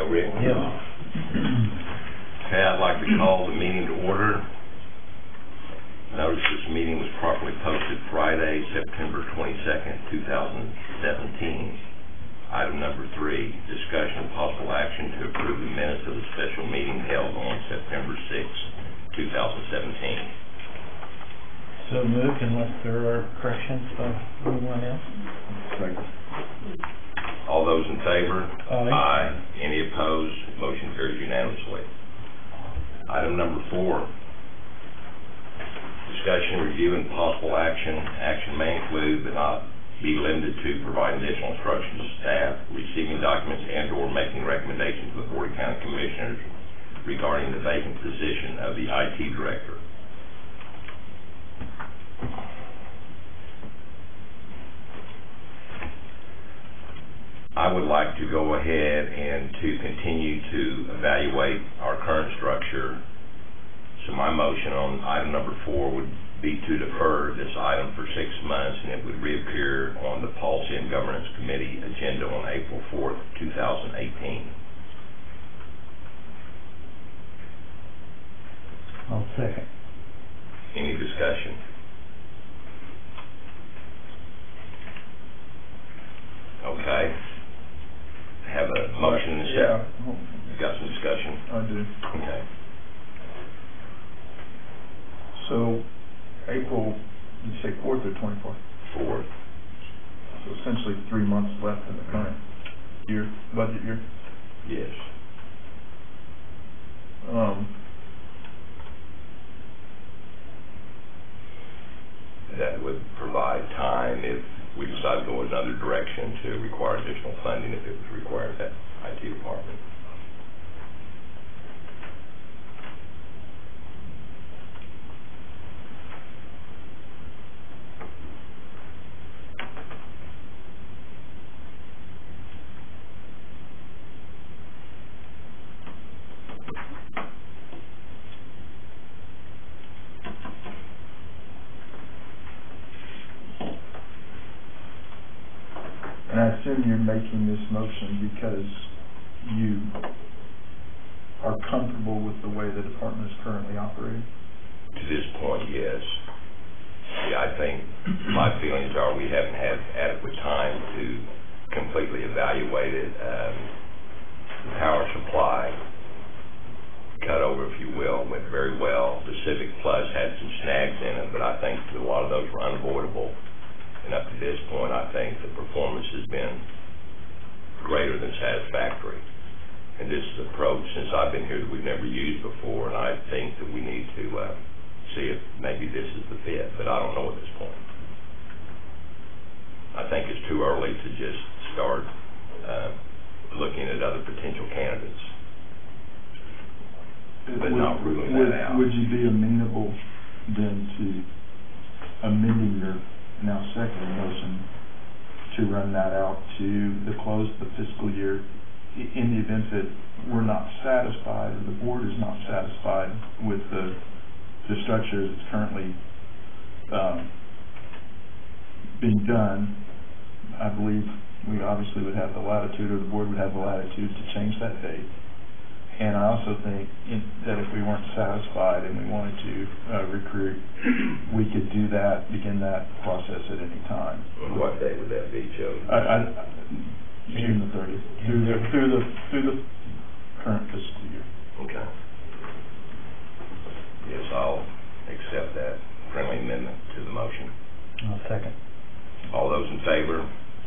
Rick? Yes. Okay, I'd like to call the meeting to order. Notice this meeting was properly posted Friday, September 22nd, 2017. Item number 3, discussion of possible action to approve the minutes of the special meeting held on September 6th, 2017. So moved unless there are corrections by anyone else. Second. All those in favor? Aye. Aye. Any opposed? Motion carries unanimously. Item number 4, discussion, review, and possible action. Action may include, but not be limited to, providing additional instructions to staff, receiving documents, and/or making recommendations to the Board of County Commissioners regarding the vacant position of the IT Director. I would like to go ahead and to continue to evaluate our current structure. So my motion on item number 4 would be to defer this item for 6 months, and it would reappear on the Policy and Governance Committee agenda on April 4th, 2018. I'll second. Any discussion? Okay. Have a motion and a second. Yeah. Got some discussion? I do. Okay. So, April, you say 4th or 24th? 4th. So essentially 3 months left in the current year, budget year. Yes. That would provide time if we decide to go another direction to require additional funding if it was required at that IT department. And I assume you're making this motion because you are comfortable with the way the department is currently operating? To this point, yes. Yeah, I think my feelings are we haven't had adequate time to completely evaluate it. The power supply cut over, if you will, went very well. The Civic Plus had some snags in it, but I think a lot of those were unavoidable. And up to this point, I think the performance has been greater than satisfactory. And this is an approach, since I've been here, that we've never used before, and I think that we need to see if maybe this is the fit, but I don't know at this point. I think it's too early to just start looking at other potential candidates, but not ruling that out. Would you be amenable then to amending your now second motion to run that out to the close of the fiscal year in the event that we're not satisfied or the board is not satisfied with the structure that's currently being done? I believe we obviously would have the latitude, or the board would have the latitude to change that date. And I also think that if we weren't satisfied and we wanted to recruit, we could do that, begin that process at any time. What day would that be, Joe? June the 30th, through the current fiscal year. Okay. Yes, I'll accept that friendly amendment to the motion. I'll second. All those in favor?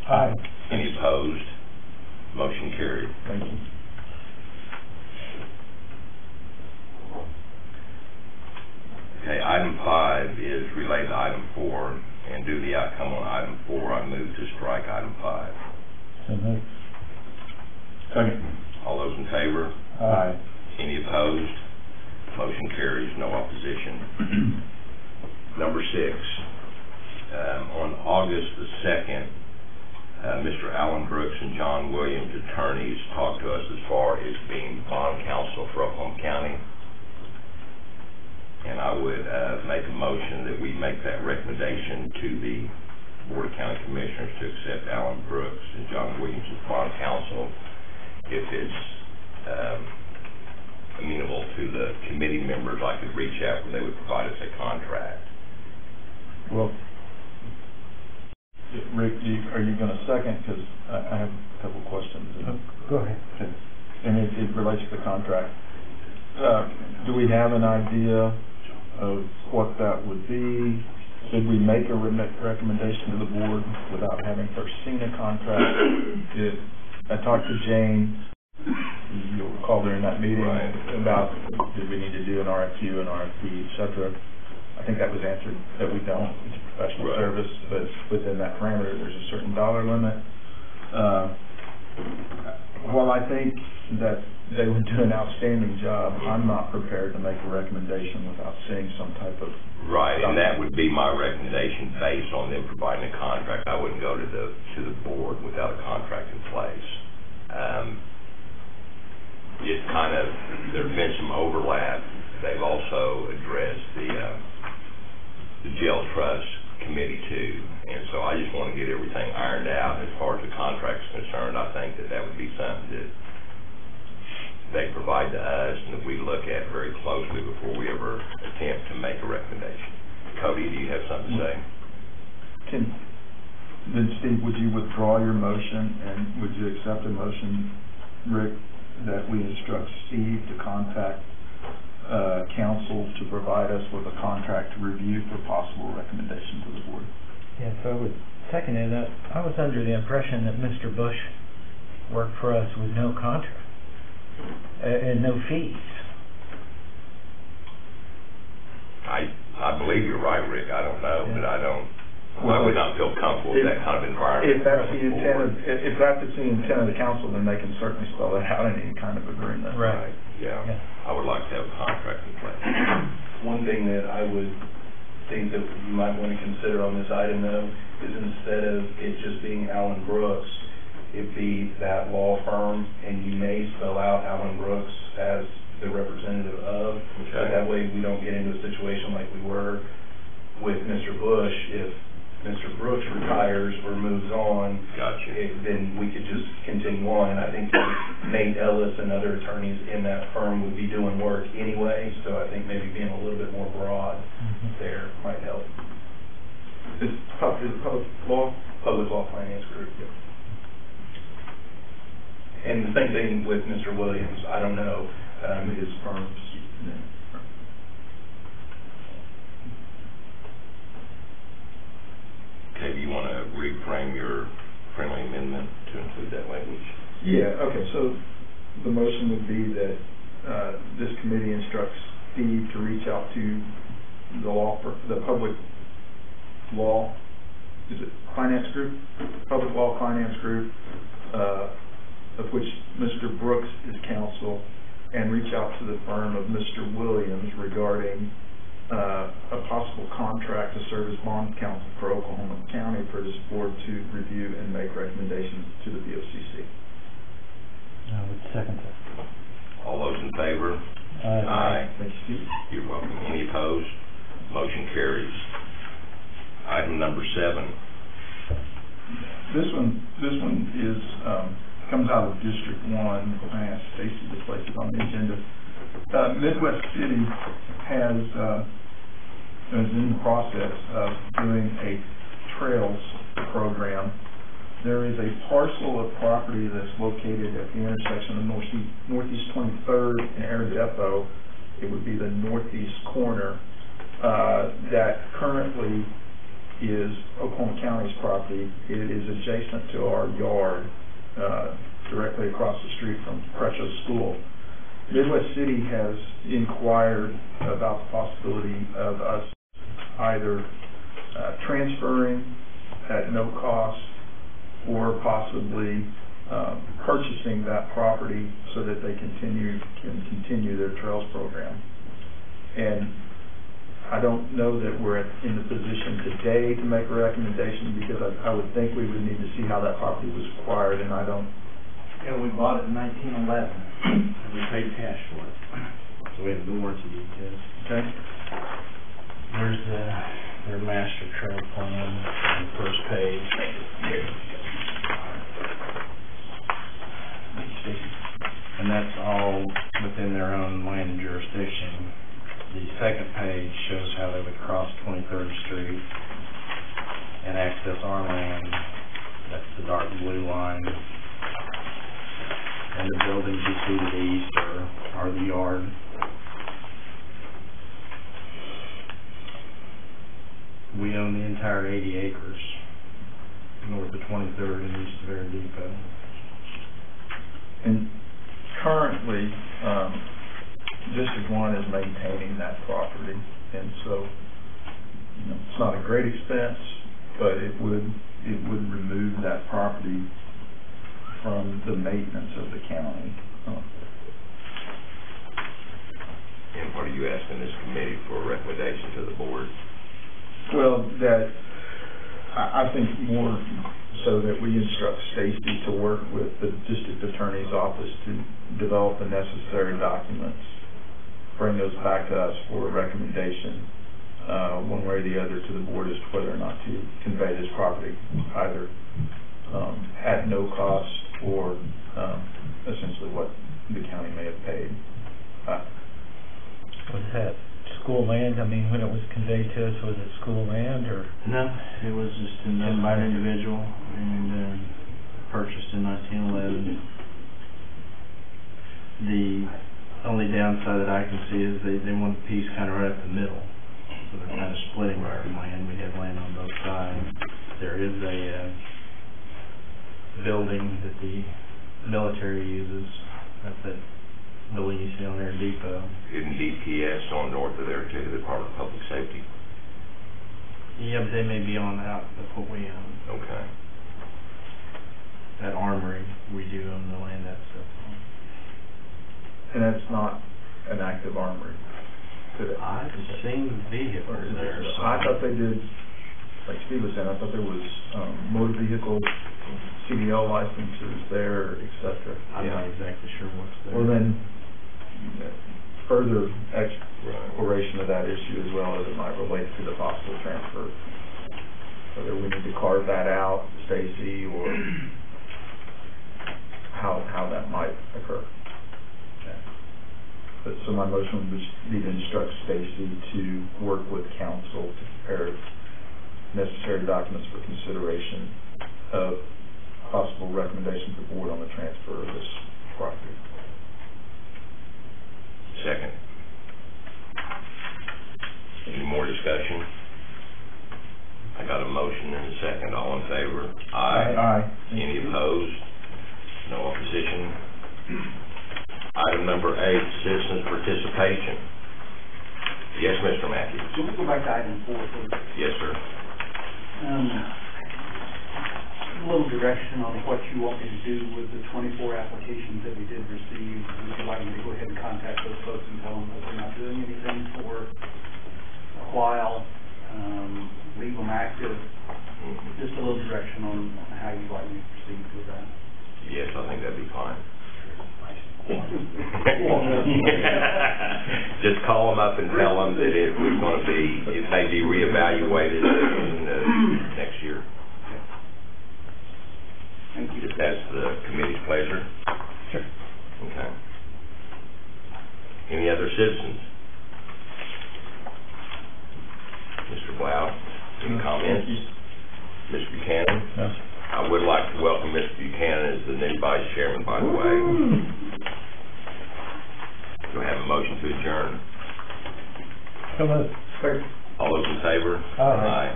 Aye. Any opposed? Motion carried. Thank you. Okay, item 5 is related to item 4, and due to the outcome on item 4, I move to strike item 5. So moved. Second. All those in favor? Aye. Any opposed? Motion carries, no opposition. Number 6, on August the 2nd, Mr. Alan Brooks and John Williams, attorneys, talked to us as far as being bond counsel for Oklahoma County. And I would make a motion that we make that recommendation to the Board of County Commissioners to accept Alan Brooks and John Williams as bond counsel if it's likely reach out where they would provide us a contract. Well, Rick, are you gonna second? Because I have a couple questions. Go ahead. Okay. And it relates to the contract. Do we have an idea of what that would be? Did we make a recommendation to the board without having first seen a contract? I talked to Jane, you'll recall during that meeting, Right. about did we need to do an RFQ, an RFP, et cetera. I think that was answered, that we don't. It's a professional Right. service, but within that parameter, there's a certain dollar limit. While I think that they would do an outstanding job, I'm not prepared to make a recommendation without seeing some type of... Right, and that would be my recommendation based on them providing a contract. I wouldn't go to the board without a contract in place. It's kind of, there's been some overlap. They've also addressed the jail trust committee too, and so I just want to get everything ironed out as far as the contract's concerned. I think that would be something that they provide to us and that we look at very closely before we ever attempt to make a recommendation. Cody, do you have something to say? Then Steve, would you withdraw your motion, and would you accept a motion, Rick, that we instruct Steve to contact council to provide us with a contract to review for possible recommendation to the board? Yeah, so I would second it. I was under the impression that Mr. Bush worked for us with no contract and no fees. I believe you're right, Rick. I don't know, but I would not feel comfortable with that kind of environment. If that's the intent of the council, then they can certainly spell that out in any kind of agreement. Right. Yeah. I would like to have a contract in place. One thing that I would think that you might want to consider on this item, though, is instead of it just being Allen Brooks, it be that law firm, and you may spell out Allen Brooks as the representative of. Okay. But that way we don't get into a situation like we were with Mr. Bush. If Mr. Brooks retires or moves on, Gotcha. then we could just continue on. And I think Nate Ellis and other attorneys in that firm would be doing work anyway, so I think maybe being a little bit more broad there might help. Is public law? Public Law Finance Group. And the same thing with Mr. Williams. I don't know his firm's name. Okay, do you want to reframe your friendly amendment to include that language? Yeah, okay, so the motion would be that this committee instructs Steve to reach out to the Public Law, is it Finance Group? Public Law Finance Group, of which Mr. Brooks is counsel, and reach out to the firm of Mr. Williams regarding a possible contract to serve as bond counsel for Oklahoma County for this board to review and make recommendations to the BOCC. I would second that. All those in favor? Aye. Thank you, Steve. You're welcome. Any opposed? Motion carries. Item number 7. This one is comes out of District 1. I asked Stacy to place it on the agenda. Midwest City is in the process of doing a trails program. There is a parcel of property that's located at the intersection of Northeast 23rd and Air Depot. It would be the northeast corner that currently is Oklahoma County's property. It is adjacent to our yard, directly across the street from Precho School. Midwest City has inquired about the possibility of us either transferring at no cost or possibly purchasing that property so that they can continue their trails program. And I don't know that we're in the position today to make a recommendation, because I would think we would need to see how that property was acquired, and I don't. Yeah, we bought it in 1911, and we paid cash for it. So we have the warranty details. Okay. There's their master trail plan on the first page. And that's all within their own land jurisdiction. The second page shows how they would cross 23rd Street and access our land. That's the dark blue line. And the buildings you see to the east are the yard. We own the entire 80 acres north of 23rd and east of Air Depot. And currently, District 1 is maintaining that property, and so, it's not a great expense, but it would remove that property from the maintenance of the county. And what are you asking this committee for a recommendation to the board? Well, I think more so that we instruct Stacy to work with the district attorney's office to develop the necessary documents, bring those back to us for a recommendation, one way or the other, to the board as to whether or not to convey this property, either at no cost or essentially what the county may have paid. Was that school land? I mean, when it was conveyed to us, was it school land or? No, it was just owned by an individual and purchased in 1911. The only downside that I can see is they want a piece kind of right up the middle. So they're kind of splitting our land. We have land on both sides. There is a building that the military uses. That's that building you see on Air Depot. Isn't DPS on north of there too, the Department of Public Safety? Yeah, but they may be on out of what we own. Okay. That armory, we do own the land that's up on. And that's not an active armory today. I've seen vehicles there. So I thought they did, like Steve was saying, I thought there was motor vehicle CDL licenses there, et cetera. I'm not exactly sure what's there. Well, then, further exploration of that issue as well as it might relate to the possible transfer. Whether we need to carve that out, Stacy, or how that might occur. But so my motion would be to instruct Stacy to work with council to prepare necessary documents for consideration of possible recommendations to the board on the transfer of this property. Second. Any more discussion? I got a motion and a second. All in favor? Aye. Any opposed? No opposition? Item number 8, citizens' participation. Yes, Mr. Matthews. Can we go back to item 4, please? Yes, sir. A little direction on what you want me to do with the 24 applications that we did receive. Would you like me to go ahead and contact those folks and tell them that we're not doing anything for a while, leave them active? Just a little direction on how you'd like me to proceed with that. Yes, I think that'd be fine. Just call them up and tell them that it may be reevaluated in next year. Thank you. If that's the committee's pleasure. Sure. Okay. Any other citizens? Mr. Blau, any comments? Mr. Buchanan? No. I would like to welcome Mr. Buchanan as the new vice chairman, by the way. Do I have a motion to adjourn? Come on. All those in favor? Aye.